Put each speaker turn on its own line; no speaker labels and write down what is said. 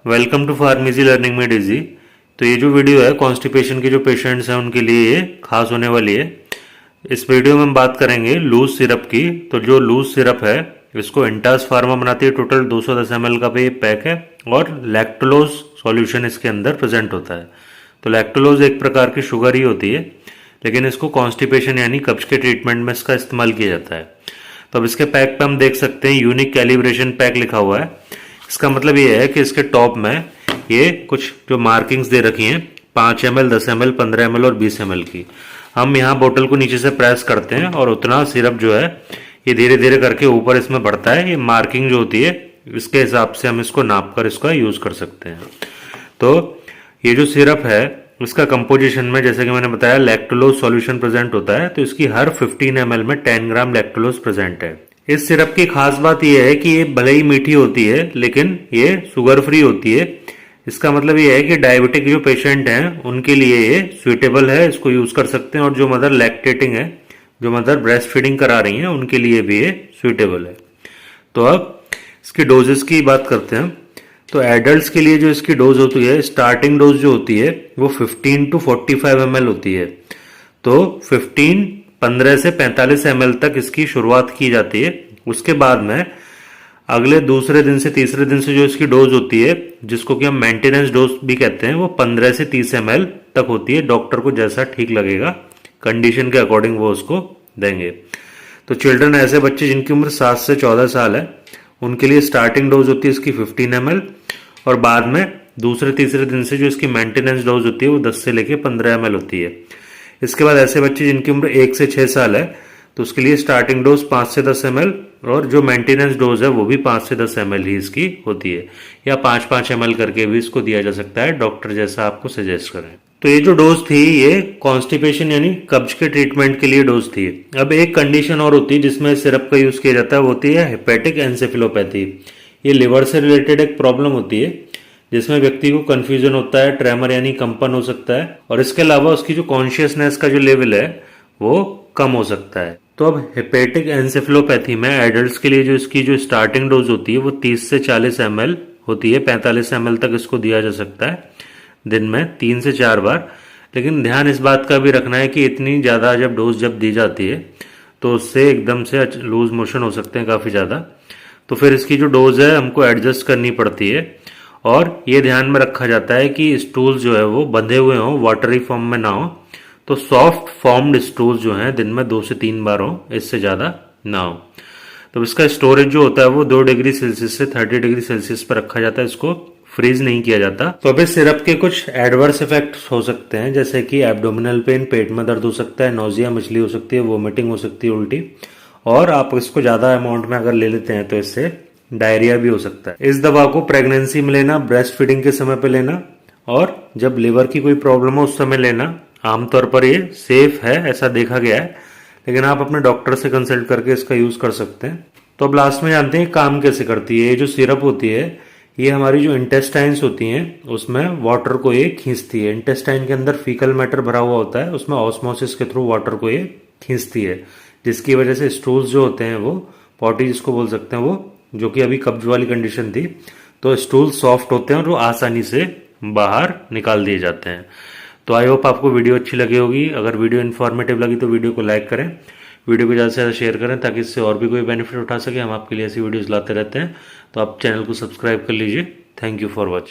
Welcome to pharmacy learning में डिजी। तो ये जो वीडियो है कॉन्स्टिपेशन के जो पेशेंट्स हैं उनके लिए ये खास होने वाली है। इस वीडियो में हम बात करेंगे लूज सिरप की। तो जो लूज सिरप है इसको इंटास फार्मा बनाती है। टोटल 210 ml का ये पैक है और लैक्टोलोज सॉल्यूशन इसके अंदर प्रेजेंट होता है। तो लैक्टोलोज एक प्रकार की शुगर ही होती है, लेकिन इसको कॉन्स्टिपेशन यानी कब्ज के ट्रीटमेंट में इसका इस्तेमाल किया जाता है। तो अब इसके पैक पे हम देख सकते हैं यूनिक कैलिब्रेशन पैक लिखा हुआ है। इसका मतलब ये है कि इसके टॉप में ये कुछ जो मार्किंग्स दे रखी हैं 5 ml, 10 ml, 15 ml और 20 ml की। हम यहाँ बोतल को नीचे से प्रेस करते हैं और उतना सिरप जो है ये धीरे धीरे करके ऊपर इसमें बढ़ता है। ये मार्किंग जो होती है इसके हिसाब से हम इसको नाप कर इसका यूज कर सकते हैं। तो ये जो सिरप है इसका कंपोजिशन में जैसे कि मैंने बताया लैक्टोलोज सॉल्यूशन प्रेजेंट होता है। तो इसकी हर 15 ml में 10 ग्राम लैक्टोलोज प्रेजेंट है। इस सिरप की खास बात यह है कि ये भले ही मीठी होती है लेकिन ये शुगर फ्री होती है। इसका मतलब ये है कि डायबिटिक जो पेशेंट हैं उनके लिए ये सुइटेबल है, इसको यूज कर सकते हैं। और जो मदर लैक्टेटिंग है, जो मदर ब्रेस्ट फीडिंग करा रही हैं उनके लिए भी ये सुइटेबल है। तो अब इसकी डोजेस की बात करते हैं। तो एडल्ट्स के लिए जो इसकी डोज होती है, स्टार्टिंग डोज जो होती है वो 15 to 45 ml होती है। तो 15 से 45 ml तक इसकी शुरुआत की जाती है। उसके बाद में अगले दूसरे दिन से तीसरे दिन से जो इसकी डोज होती है, जिसको कि हम मेंटेनेंस डोज भी कहते हैं, वो 15 से 30 ml तक होती है। डॉक्टर को जैसा ठीक लगेगा कंडीशन के अकॉर्डिंग वो उसको देंगे। तो चिल्ड्रन ऐसे बच्चे जिनकी उम्र 7 से 14 साल है उनके लिए स्टार्टिंग डोज होती है इसकी 15 ml और बाद में दूसरे तीसरे दिन से जो इसकी मेंटेनेंस डोज होती है वो 10 से लेके 15 ml होती है। इसके बाद ऐसे बच्चे जिनकी उम्र 1 से 6 साल है तो उसके लिए स्टार्टिंग डोज 5 से 10 ml और जो मेंटेनेंस डोज है वो भी 5 से 10 ml ही इसकी होती है, या 5-5 ml करके भी इसको दिया जा सकता है, डॉक्टर जैसा आपको सजेस्ट करें। तो ये जो डोज थी ये कॉन्स्टिपेशन यानी कब्ज के ट्रीटमेंट के लिए डोज थी। अब एक कंडीशन और होती है जिसमें सिरप का यूज किया जाता है, वो होती है हेपेटिक एंसेफेलोपैथी। ये लिवर से रिलेटेड एक प्रॉब्लम होती है जिसमें व्यक्ति को कंफ्यूजन होता है, ट्रेमर यानी कंपन हो सकता है, और इसके अलावा उसकी जो कॉन्शियसनेस का जो लेवल है वो कम हो सकता है। तो अब हेपेटिक एंसेफेलोपैथी में एडल्ट्स के लिए जो इसकी जो स्टार्टिंग डोज होती है वो 30 से 40 ml होती है। 45 ml तक इसको दिया जा सकता है दिन में 3 से 4 बार। लेकिन ध्यान इस बात का भी रखना है कि इतनी ज़्यादा जब डोज जब दी जाती है तो उससे एकदम से लूज मोशन हो सकते हैं काफ़ी ज़्यादा। तो फिर इसकी जो डोज है हमको एडजस्ट करनी पड़ती है। और ये ध्यान में रखा जाता है कि स्टूल्स जो है वो बंधे हुए हों, वाटरी फॉर्म में ना हो। तो सॉफ्ट फॉर्म्ड स्टूल्स जो हैं दिन में 2 से 3 बार हो, इससे ज़्यादा ना हो। तो इसका स्टोरेज जो होता है वो 2 डिग्री सेल्सियस से 30 डिग्री सेल्सियस पर रखा जाता है, इसको फ्रीज नहीं किया जाता। तो अब इस सिरप के कुछ एडवर्स इफेक्ट्स हो सकते हैं, जैसे कि एब्डोमिनल पेन, पेट में दर्द हो सकता है, नोजिया मछली हो सकती है, वोमिटिंग हो सकती है, उल्टी, और आप इसको ज्यादा अमाउंट में अगर ले लेते हैं तो इससे डायरिया भी हो सकता है। इस दवा को प्रेगनेंसी में लेना, ब्रेस्ट फीडिंग के समय पे लेना और जब लिवर की कोई प्रॉब्लम हो उस समय लेना। आमतौर पर ये सेफ है ऐसा देखा गया है, लेकिन आप अपने डॉक्टर से कंसल्ट करके इसका यूज कर सकते हैं। तो अब लास्ट में जानते हैं काम कैसे करती है। ये जो सिरप होती है ये हमारी जो इंटेस्टाइन्स होती हैं उसमें वाटर को ये खींचती है। इंटेस्टाइन के अंदर फीकल मैटर भरा हुआ होता है, उसमें ऑस्मोसिस के थ्रू वाटर को ये खींचती है, जिसकी वजह से स्टूल्स जो होते हैं वो पॉटी जिसको बोल सकते हैं, वो जो कि अभी कब्ज वाली कंडीशन थी, तो स्टूल सॉफ्ट होते हैं और वो आसानी से बाहर निकाल दिए जाते हैं। तो आई होप आपको वीडियो अच्छी लगी होगी। अगर वीडियो इन्फॉर्मेटिव लगी तो वीडियो को लाइक करें, वीडियो को ज़्यादा से ज़्यादा शेयर करें ताकि इससे और भी कोई बेनिफिट उठा सके। हम आपके लिए ऐसी वीडियोस लाते रहते हैं, तो आप चैनल को सब्सक्राइब कर लीजिए। Thank you for watching.